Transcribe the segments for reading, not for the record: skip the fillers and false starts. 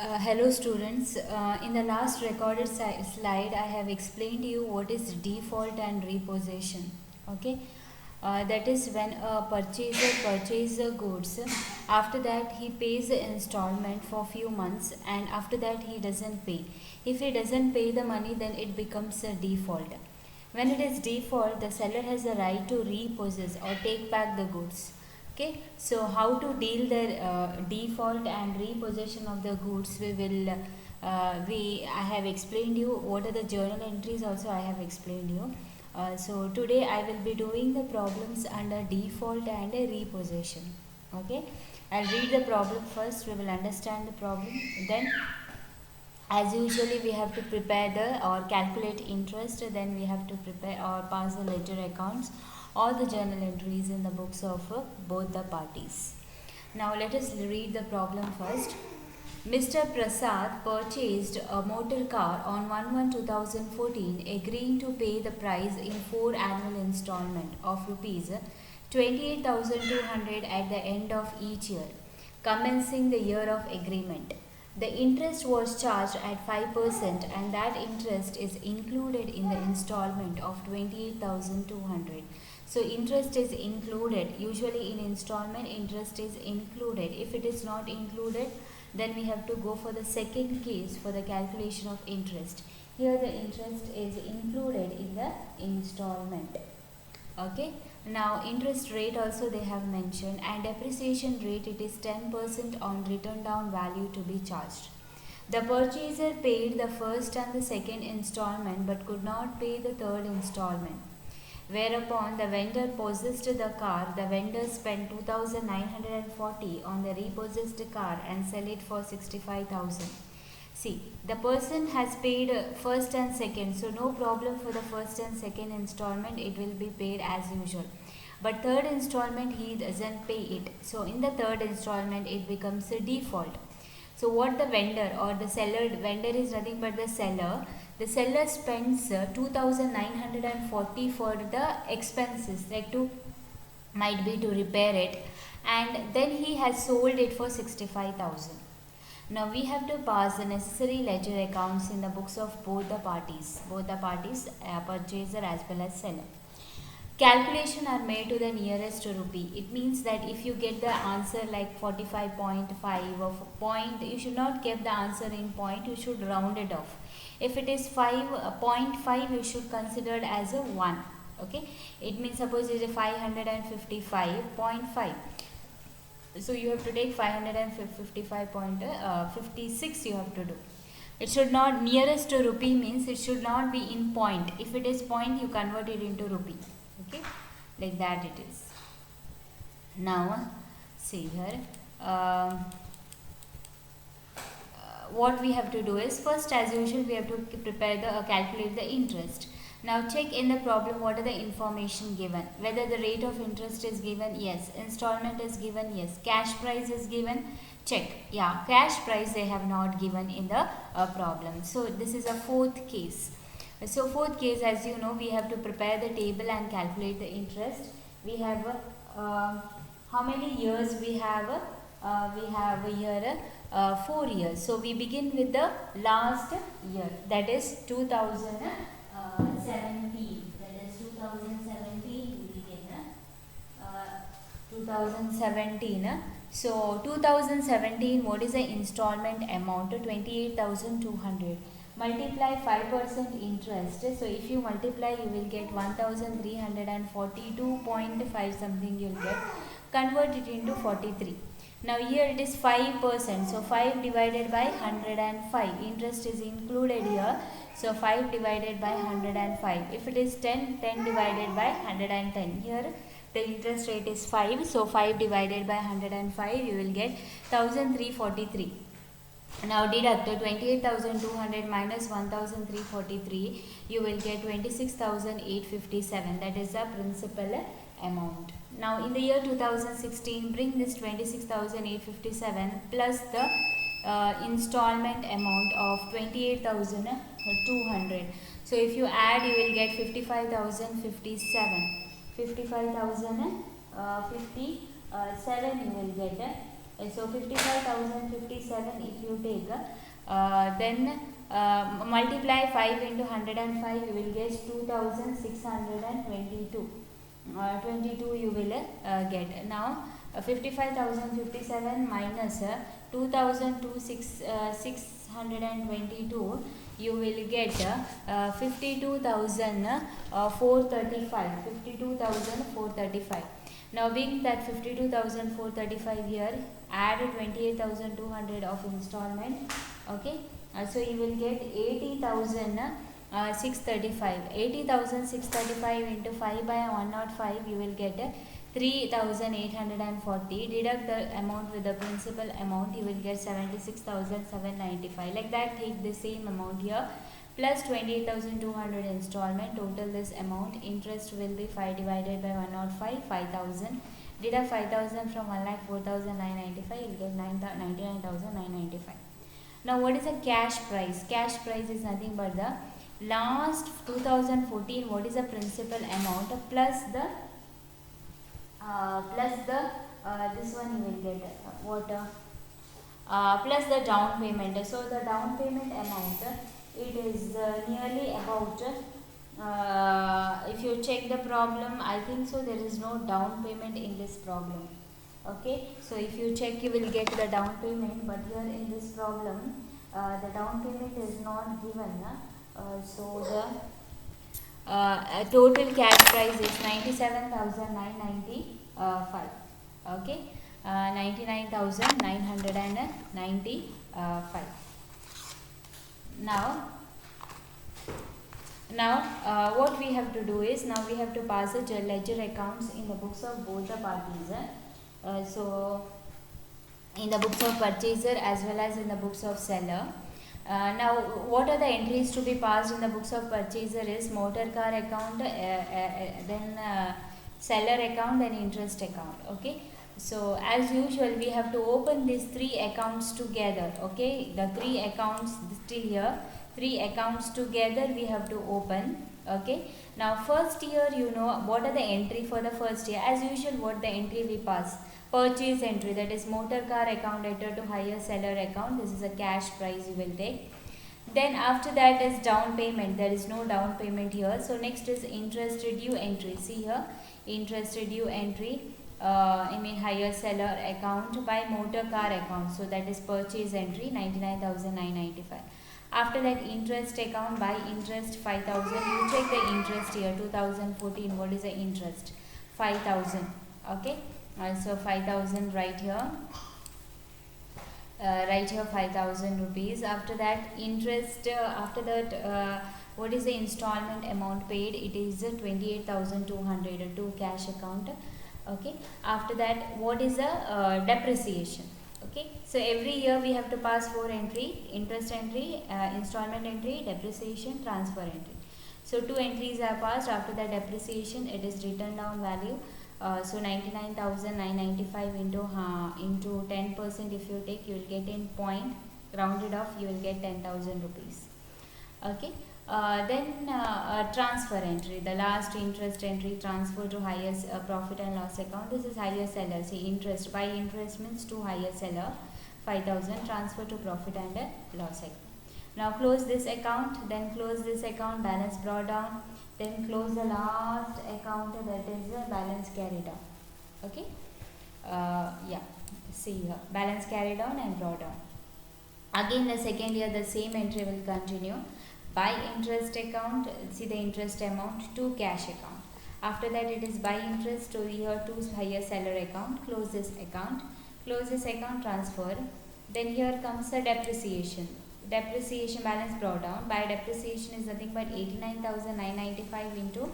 Hello students, in the last recorded slide I have explained to you what is default and repossession. Okay, that is when a purchaser purchases the goods, after that he pays the installment for few months and after that he doesn't pay. If he doesn't pay the money, then it becomes a default. When it is default, the seller has the right to repossess or take back the goods. Okay, so how to deal the default and repossession of the goods, I have explained you what are the journal entries. Also I have explained you. So today I will be doing the problems under default and a repossession. Okay, I'll read the problem first. We will understand the problem. Then, as usually, we have to prepare the or calculate interest. Then we have to prepare or pass the ledger accounts, all the journal entries in the books of both the parties. Now let us read the problem first. Mr. Prasad purchased a motor car on 1/1/2014, agreeing to pay the price in 4 annual installment of rupees 28,200 at the end of each year, commencing the year of agreement. The interest was charged at 5% and that interest is included in the installment of 28,200. So interest is included. Usually in installment, interest is included. If it is not included, then we have to go for the second case for the calculation of interest. Here the interest is included in the installment. Okay, now interest rate also they have mentioned, and depreciation rate, it is 10% on written down value to be charged. The purchaser paid the first and the second installment but could not pay the third installment. Whereupon the vendor possessed the car, the vendor spent 2,940 on the repossessed car and sell it for 65,000. See, the person has paid first and second, so no problem for the first and second installment, it will be paid as usual. But third installment he doesn't pay it. So in the third installment it becomes a default. So what the vendor or the seller, vendor is nothing but the seller spends 2,940 for the expenses, like to might be to repair it, and then he has sold it for 65,000. Now we have to pass the necessary ledger accounts in the books of both the parties, purchaser as well as seller. Calculation are made to the nearest rupee. It means that if you get the answer like 45.5 or point, you should not get the answer in point, you should round it off. If it is 5.5, you should consider it as a 1. Okay, it means suppose it is 555.5. So you have to take 555.56 you have to do. It should not, nearest to rupee means it should not be in point. If it is point, you convert it into rupee. Okay, like that it is. Now see here, what we have to do is, first as usual we have to prepare the calculate the interest. Now check in the problem what are the information given. Whether the rate of interest is given, yes. Installment is given, yes. Cash price is given, check. Yeah, cash price they have not given in the problem. So this is a fourth case. So fourth case, as you know, we have to prepare the table and calculate the interest. We have how many years we have? We have here 4 years. So we begin with the last year, that is 2017. That is 2017. We begin 2017. So 2017, what is the installment amount? 28,200. Multiply 5% interest. So if you multiply, you will get 1,342.5 something you will get. Convert it into 43. Now here it is 5%. So 5 divided by 105. Interest is included here. So 5 divided by 105. If it is 10, 10 divided by 110. Here the interest rate is 5. So 5 divided by 105, you will get 1,343. Now deduct 28,200 minus 1,343, you will get 26,857. That is the principal amount. Now in the year 2016, bring this 26,857 plus the installment amount of 28,200. So if you add, you will get 55,057. 55,057 you will get So 55,057 if you take, then multiply 5 into 105, you will get 2622. 22 you will get. Now 55,057 minus 622, you will get 52,435. Now being that 52,435 here, add 28,200 of installment. Okay, so you will get 80,635. 80,635 into 5 by 105, you will get 3,840. Deduct the amount with the principal amount, you will get 76,795. Like that, take the same amount here plus 28,200 installment. Total this amount interest will be 5 divided by 105, 5,000. Deduct 5,000 from 1,04,995, you will get 99,995. Now what is the cash price? Cash price is nothing but the last 2014 what is the principal amount plus the this one you will get plus the down payment. So the down payment amount, it is nearly about if you check the problem, I think so there is no down payment in this problem. Okay, so if you check you will get the down payment, but here in this problem the down payment is not given. So the total cash price is 97,995. Okay, 99,995. Now what we have to do is, now we have to pass the ledger accounts in the books of both the parties. So in the books of purchaser as well as in the books of seller. Now what are the entries to be passed in the books of purchaser is motor car account, then seller account, then interest account. Okay, so as usual we have to open these three accounts together. Okay, the three accounts still here, three accounts together we have to open. Okay, now first year, you know what are the entry for the first year. As usual, what the entry we pass? Purchase entry, that is motor car account debtor to hire seller account. This is a cash price you will take. Then after that is down payment. There is no down payment here. So next is interest due entry. See here, interest due entry. Hire seller account by motor car account. So that is purchase entry, 99,995. After that interest account by interest 5,000. You check the interest here, 2014. What is the interest? 5,000. Okay. So 5,000 right here. Right here 5,000 rupees. After that interest. After that, what is the installment amount paid? It is 28,200 to cash account. Okay. After that, what is the depreciation? Okay, so every year we have to pass 4 entry: interest entry, installment entry, depreciation, transfer entry. So 2 entries are passed. After that depreciation, it is written down value. So 99,995 into 10%. If you take, you will get in point, rounded off, you will get 10,000 rupees. Okay. Then transfer entry, the last interest entry, transfer to higher profit and loss account. This is higher seller. See, interest by interest means to higher seller, 5,000, transfer to profit and loss account. Now close this account, then close this account, balance brought down, then close the last account, that is balance carried down. Okay. Yeah, see here, balance carried down and brought down. Again the second year the same entry will continue. By interest account, see the interest amount to cash account. After that it is by interest to here to higher seller account. Close this account, transfer. Then here comes the depreciation. Depreciation balance brought down. By depreciation is nothing but 89,995 into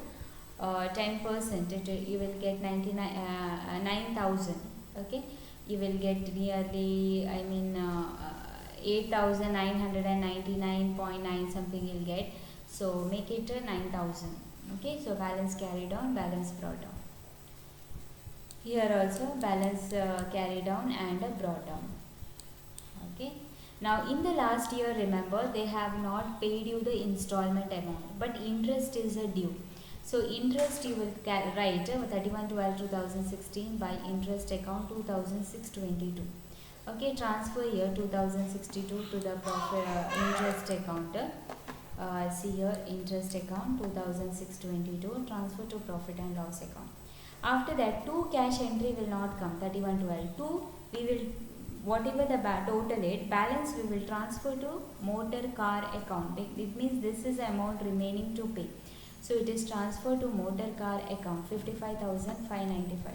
10%. You will get 9,000. Okay, you will get nearly 8,999.9 something you'll get. So make it 9,000. Okay, so balance carried on, balance brought down. Here also balance carried down and brought down. Okay. Now in the last year, remember, they have not paid you the installment amount, but interest is a due. So interest you will write 31/12/2016 by interest account 2,622. Okay, transfer year 2062 to the profit interest account. See here, interest account 2006-22, transfer to profit and loss account. After that, 2 cash entry will not come, 3112. 2, we will, whatever the total it, balance we will transfer to motor car account. It means this is the amount remaining to pay. So it is transferred to motor car account, 55,595.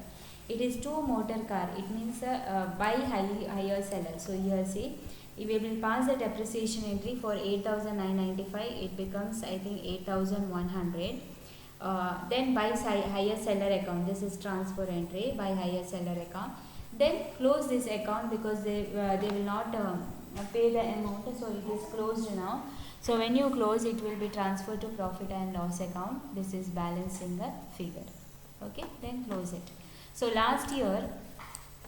It is to motor car, it means buy higher seller. So here see, if we will pass the depreciation entry for 8,995, it becomes I think 8,100. Then buy higher seller account, this is transfer entry, buy higher seller account. Then close this account because they will not pay the amount, so it is closed now. So when you close, it will be transferred to profit and loss account. This is balancing the figure. Okay, then close it. So last year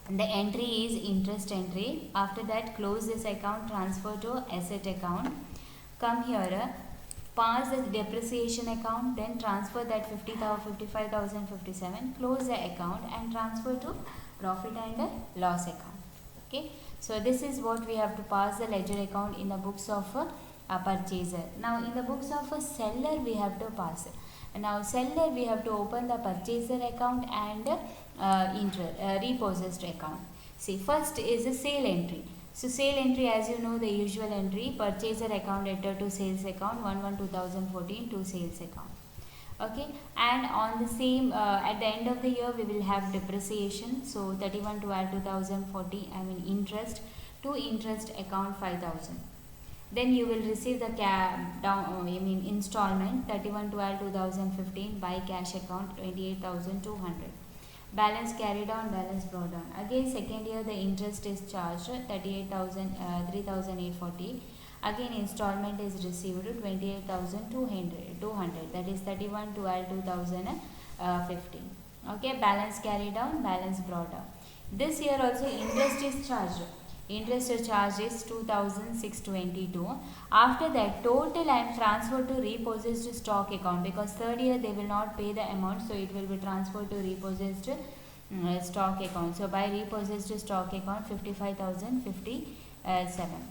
the entry is interest entry. After that, close this account, transfer to asset account. Come here, pass the depreciation account, then transfer that 55,057, close the account and transfer to profit and loss account. Okay, so this is what we have to pass the ledger account in the books of a purchaser. Now in the books of a seller we have to pass it. Now seller we have to open the purchaser account and repossessed account. See, first is a sale entry. So sale entry, as you know, the usual entry, purchaser account entered to sales account 1/1/2014 to sales account. Okay, and on the same at the end of the year we will have depreciation. So 31/12/2040, I mean interest to interest account 5,000. Then you will receive the installment 31/12/2015 by cash account 28,200. Balance carried on, balance brought down. Again second year the interest is charged 3,840. Again installment is received 28,200. That is 31/12/2015. Okay, balance carried on, balance brought down. This year also interest is charged. Interest charge is 2,622. After that, total I am transferred to repossessed stock account because third year they will not pay the amount, so it will be transferred to repossessed stock account. So by repossessed stock account 55,057.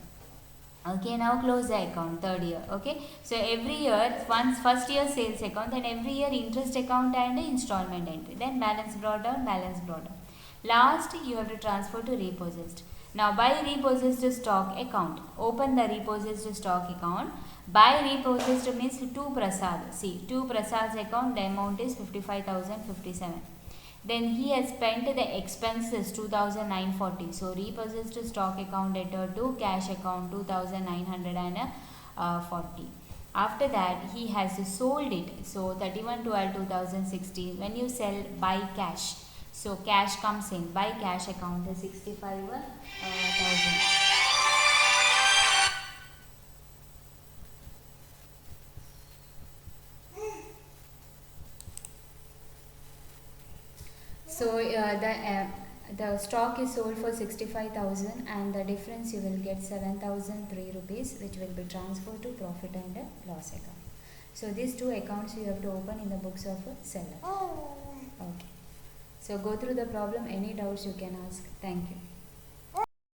Okay, now close the account third year. Okay, so every year once first year sales account, then every year interest account and installment entry, then balance brought down, balance brought down. Last you have to transfer to repossessed. Now buy repossessed stock account, open the repossessed stock account. Buy repossessed means to Prasad. See, to Prasad's account the amount is 55,057. Then he has spent the expenses 2,940. So repossessed stock account entered to cash account 2,940. After that he has sold it. So 31/12/2016 when you sell by cash. So cash comes in, by cash account is 65,000. So the stock is sold for 65,000 and the difference you will get 7,003 rupees, which will be transferred to profit and loss account. So these two accounts you have to open in the books of a seller. Okay. So go through the problem. Any doubts you can ask. Thank you.